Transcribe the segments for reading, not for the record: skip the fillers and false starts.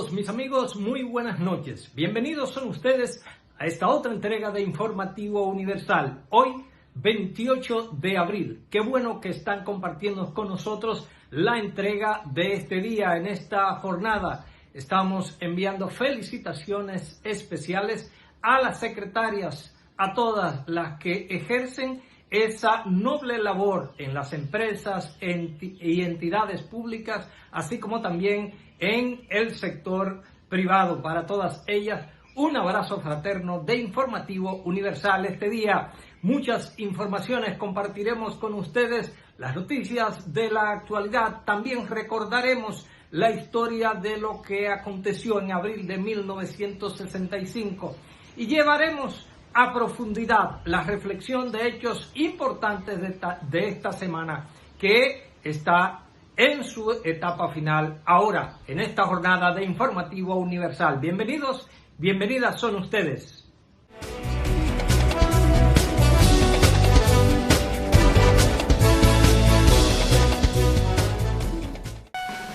todos mis amigos, muy buenas noches. Bienvenidos son ustedes a esta otra entrega de Informativo Universal. Hoy, 28 de abril. Qué bueno que están compartiendo con nosotros la entrega de este día, en esta jornada. Estamos enviando felicitaciones especiales a las secretarias, a todas las que ejercen esa noble labor en las empresas y entidades públicas, así como también en el sector privado. Para todas ellas, un abrazo fraterno de Informativo Universal. Este día, muchas informaciones compartiremos con ustedes, las noticias de la actualidad. También recordaremos la historia de lo que aconteció en abril de 1965 y llevaremos a profundidad la reflexión de hechos importantes de esta semana, que está en su etapa final ahora, en esta jornada de Informativo Universal. Bienvenidos, bienvenidas son ustedes.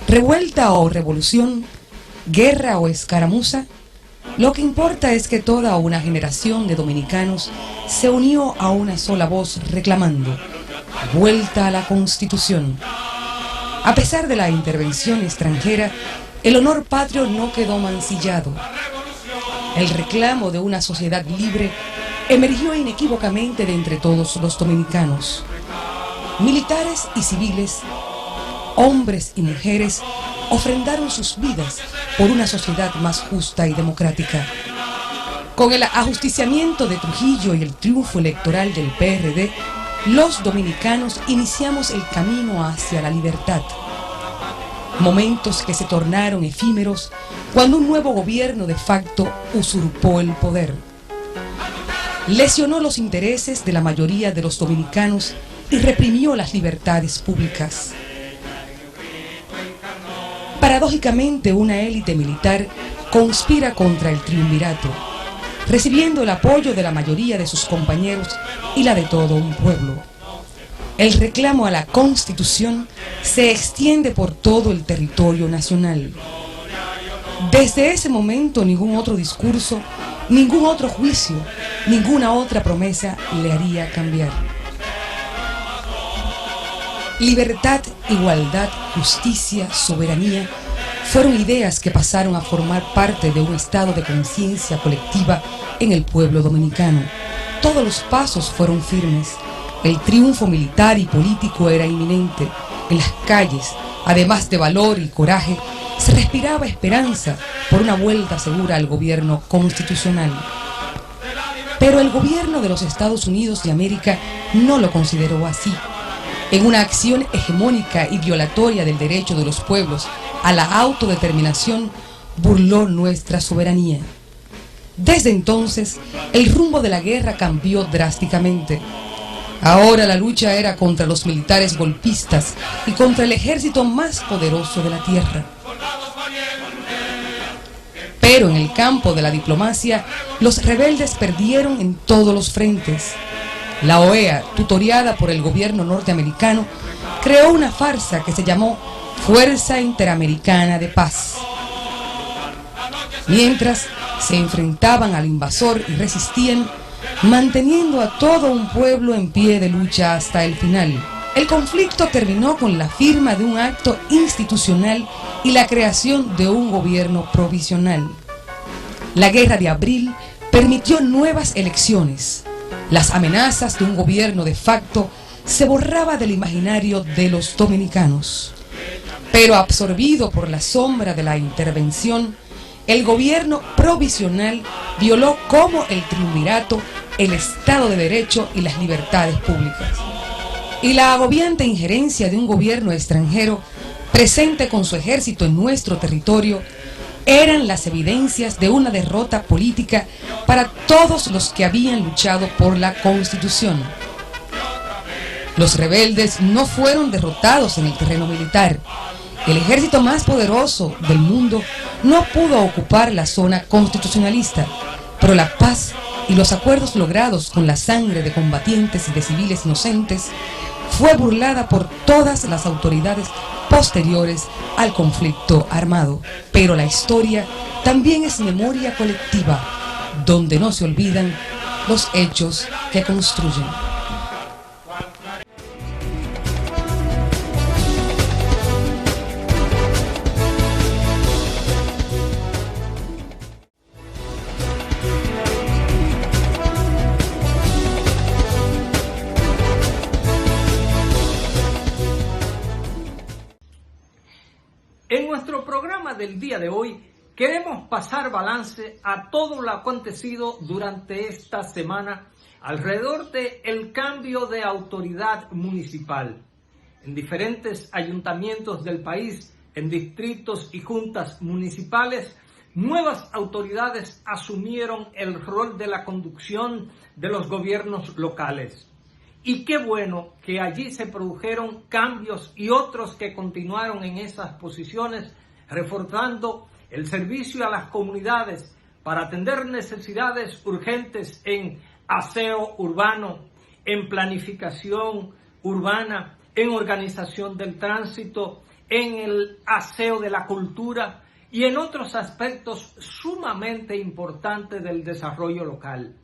Revuelta o revolución, guerra o escaramuza, lo que importa es que toda una generación de dominicanos se unió a una sola voz reclamando vuelta a la Constitución. A pesar de la intervención extranjera, el honor patrio no quedó mancillado. El reclamo de una sociedad libre emergió inequívocamente de entre todos los dominicanos. Militares y civiles, hombres y mujeres, ofrendaron sus vidas por una sociedad más justa y democrática. Con el ajusticiamiento de Trujillo y el triunfo electoral del PRD, los dominicanos iniciamos el camino hacia la libertad. Momentos que se tornaron efímeros cuando un nuevo gobierno de facto usurpó el poder. Lesionó los intereses de la mayoría de los dominicanos y reprimió las libertades públicas. Paradójicamente, una élite militar conspira contra el triunvirato, recibiendo el apoyo de la mayoría de sus compañeros y la de todo un pueblo. El reclamo a la Constitución se extiende por todo el territorio nacional. Desde ese momento, ningún otro discurso, ningún otro juicio, ninguna otra promesa le haría cambiar. Libertad, igualdad, justicia, soberanía fueron ideas que pasaron a formar parte de un estado de conciencia colectiva en el pueblo dominicano. Todos los pasos fueron firmes. El triunfo militar y político era inminente. En las calles, además de valor y coraje, se respiraba esperanza por una vuelta segura al gobierno constitucional. Pero el gobierno de los Estados Unidos de América no lo consideró así. En una acción hegemónica y violatoria del derecho de los pueblos a la autodeterminación, burló nuestra soberanía. Desde entonces, el rumbo de la guerra cambió drásticamente. Ahora la lucha era contra los militares golpistas y contra el ejército más poderoso de la tierra. Pero en el campo de la diplomacia, los rebeldes perdieron en todos los frentes. La OEA, tutoriada por el gobierno norteamericano, creó una farsa que se llamó Fuerza Interamericana de Paz. Mientras se enfrentaban al invasor y resistían, manteniendo a todo un pueblo en pie de lucha hasta el final. El conflicto terminó con la firma de un acto institucional y la creación de un gobierno provisional. La guerra de abril permitió nuevas elecciones. Las amenazas de un gobierno de facto se borraba del imaginario de los dominicanos. Pero absorbido por la sombra de la intervención, el gobierno provisional violó como el triunvirato el Estado de Derecho y las libertades públicas. Y la agobiante injerencia de un gobierno extranjero presente con su ejército en nuestro territorio eran las evidencias de una derrota política para todos los que habían luchado por la Constitución. Los rebeldes no fueron derrotados en el terreno militar. El ejército más poderoso del mundo no pudo ocupar la zona constitucionalista, pero la paz y los acuerdos logrados con la sangre de combatientes y de civiles inocentes fue burlada por todas las autoridades posteriores al conflicto armado. Pero la historia también es memoria colectiva, donde no se olvidan los hechos que construyen. En nuestro programa del día de hoy queremos pasar balance a todo lo acontecido durante esta semana alrededor del cambio de autoridad municipal. En diferentes ayuntamientos del país, en distritos y juntas municipales, nuevas autoridades asumieron el rol de la conducción de los gobiernos locales. Y qué bueno que allí se produjeron cambios y otros que continuaron en esas posiciones, reforzando el servicio a las comunidades para atender necesidades urgentes en aseo urbano, en planificación urbana, en organización del tránsito, en el aseo de la cultura y en otros aspectos sumamente importantes del desarrollo local.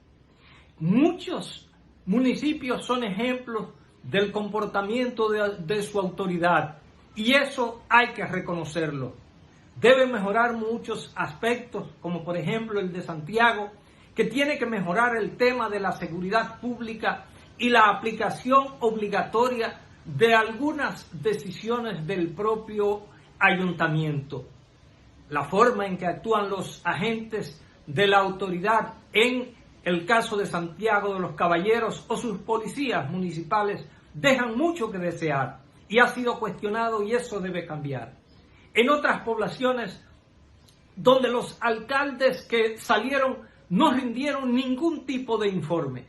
Muchos municipios son ejemplos del comportamiento de su autoridad y eso hay que reconocerlo. Debe mejorar muchos aspectos, como por ejemplo el de Santiago, que tiene que mejorar el tema de la seguridad pública y la aplicación obligatoria de algunas decisiones del propio ayuntamiento. La forma en que actúan los agentes de la autoridad en el caso de Santiago de los Caballeros o sus policías municipales dejan mucho que desear y ha sido cuestionado y eso debe cambiar. En otras poblaciones donde los alcaldes que salieron no rindieron ningún tipo de informe.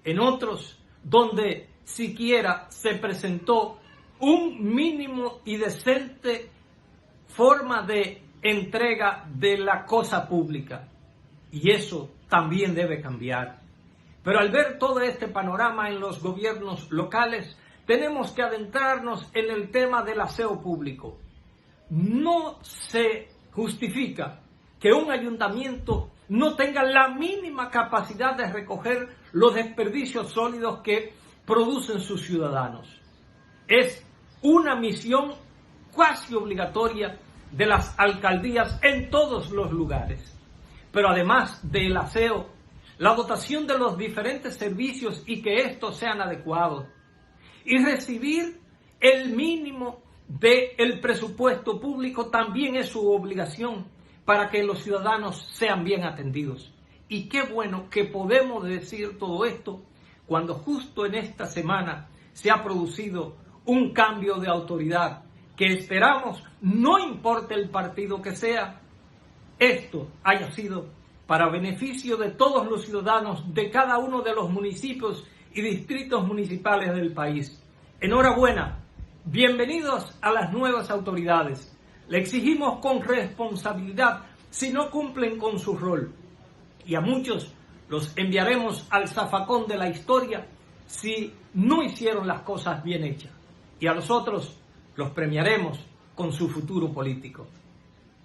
En otros donde siquiera se presentó un mínimo y decente forma de entrega de la cosa pública. Y eso también debe cambiar. Pero al ver todo este panorama en los gobiernos locales, tenemos que adentrarnos en el tema del aseo público. No se justifica que un ayuntamiento no tenga la mínima capacidad de recoger los desperdicios sólidos que producen sus ciudadanos. Es una misión casi obligatoria de las alcaldías en todos los lugares. Pero además del aseo, la dotación de los diferentes servicios y que estos sean adecuados. Y recibir el mínimo del presupuesto público también es su obligación para que los ciudadanos sean bien atendidos. Y qué bueno que podemos decir todo esto cuando justo en esta semana se ha producido un cambio de autoridad que esperamos, no importa el partido que sea, esto haya sido para beneficio de todos los ciudadanos de cada uno de los municipios y distritos municipales del país. Enhorabuena, bienvenidos a las nuevas autoridades. Le exigimos con responsabilidad si no cumplen con su rol. Y a muchos los enviaremos al zafacón de la historia si no hicieron las cosas bien hechas. Y a los otros los premiaremos con su futuro político.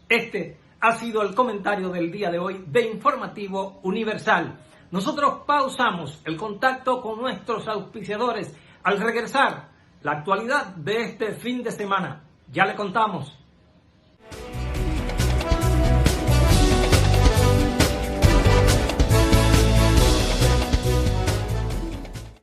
Este ha sido el comentario del día de hoy de Informativo Universal. Nosotros pausamos el contacto con nuestros auspiciadores. Al regresar, la actualidad de este fin de semana. Ya le contamos